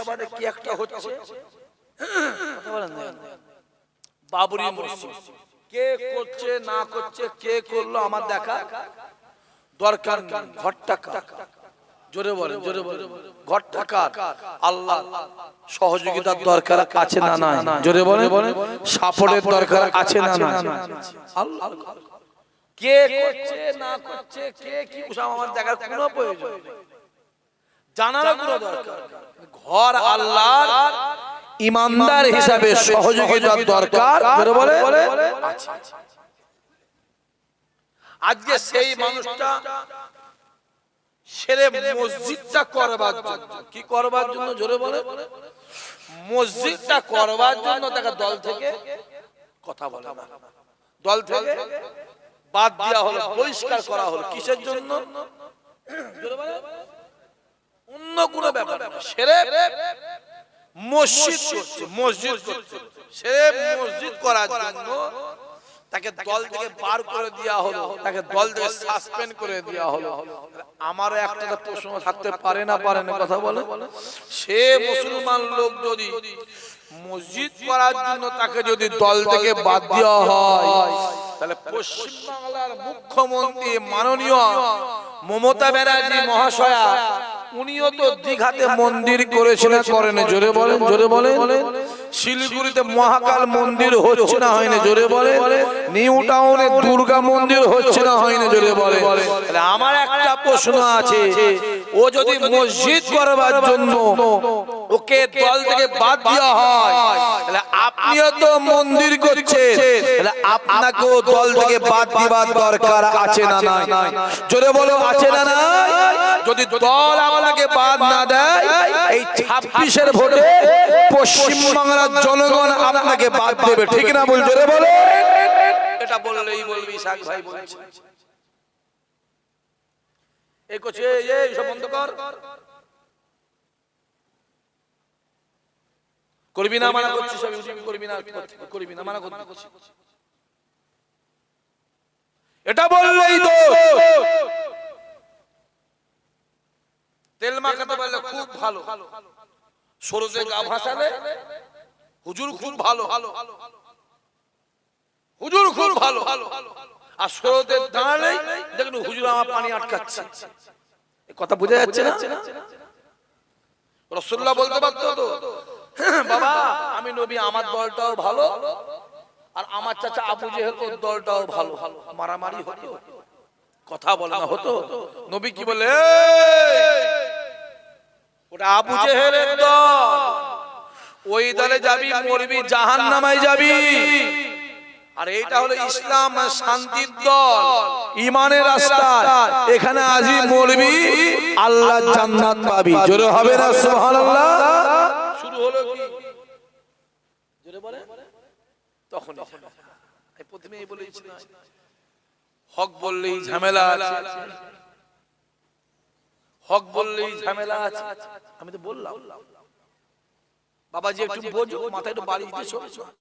মুর্শিদাবাদে কি একটা হচ্ছে, কথা বলেন না, বাবরি মসজিদ কে করছে না করছে, কে করলো আমার দেখা দরকার নেই। ঘরটা কার? জোরে বলেন, জোরে বলেন, ঘরটা কার? আল্লাহ সহযোগিতার দরকার আছে না নাই? জোরে বলেন, সাপোর্টের দরকার আছে না নাই? আল্লাহ কে করছে না করছে, কে কি আমার দেখার কোনো প্রয়োজন নেই, জানার কোনো দরকার নেই। ঘর আল্লাহর, ইমানদার হিসাবে সহযোগিতার দরকার জোরে বলে আছে। আজকে সেই মানুষটা সেরে মসজিদটা করবার জন্য, কি করবার জন্য জোরে বলে, মসজিদটা করবার জন্য তাকে দল থেকে কথা বলে না, দল থেকে বাদ দেওয়া হলো, বহিষ্কার করা হলো। কিসের জন্য জোরে বলে? অন্য কোনো ব্যাপার না, সেরে মসজিদ করছে, মসজিদ করছে, সেরে মসজিদ করার জন্য তাকে দল থেকে বার করে দেওয়া হলো, তাকে দল থেকে সাসপেন্ড করে দেওয়া হলো। আমার একটা প্রশ্ন থাকতে পারে না, পারে না, কথা বলে, সে মুসলমান লোক যদি মসজিদ করার জন্য তাকে যদি দল থেকে বাদ দেওয়া হয়, তাহলে পশ্চিমবাংলার মুখ্যমন্ত্রী মাননীয় মমতা ব্যানার্জি মহাশয়া, উনিও তো দীঘাতে মন্দির করেছিলেন, করেন? জোরে বলেন, জোরে বলেন। শিলিগুড়িতে মহাকাল মন্দির হচ্ছে না, হয়নি? জোরে বলে। নিউ টাউনে দুর্গা মন্দির হচ্ছে না, হয়নি? জোরে বলে। আমার একটা প্রশ্ন আছে, ও যদি মসজিদ করবার জন্য ওকে দল থেকে বাদ দেওয়া হয়, তাহলে আপনিও তো মন্দির করছেন, তাহলে আপনাকেও দল থেকে বাদ দেওয়ার দরকার আছে না নাই? জোরে বলো, আছে না নাই? যদি দল আপনাকে বাদ না দেয়, এই 26-এর ভোটে পশ্চিমবাংলার জনগণ আপনাকে বাদ দেবে, ঠিক না? বল, জোরে বলে। এটা বললেই বলবি শাক ভাই বলছে, এই করছে, এই সব বন্ধ কর, করবি না, মানা করছিস, করবি না, করবি না, মানা করছিস, এটা বললেই তো। তেল মাখাতে পারলে খুব ভালো, সরষে গা ভাসালে হুজুর খুব ভালো, হুজুর খুব ভালো, আর সরষে দাঁড়ালে দেখুন হুজুর আমার পানি আটকাচ্ছে। কথা বোঝা যাচ্ছে না? রাসূলুল্লাহ বলতে পারতো তো, বাবা আমি নবী, আমার দলটাও ভালো, আর আমার চাচা আবু জেহেল দলটাও ভালো, মারামারি হতো, কথা বলে না হতো? নবী কি বলে, ওটা আবু জেহেলের দল, ওই দলে যাবি মরবি, জাহান্নামায় যাবি। আর এইটা হলো ইসলাম, শান্তির দল, ঈমানের রাস্তা, এখানে আজি মরবি, আল্লাহ জান্নাত পাবি। জোরে হবে না সুবহানাল্লাহ? শুরু হলো কি জোরে বলে, তখন প্রথমেই বলেছি না, হক বললেই ঝামেলা আছে, হক বললেই ঝামেলা আছে। আমি তো বললাম বাবাজি একটু বোঝো, মাথায় একটু বাড়ি দিতেছো।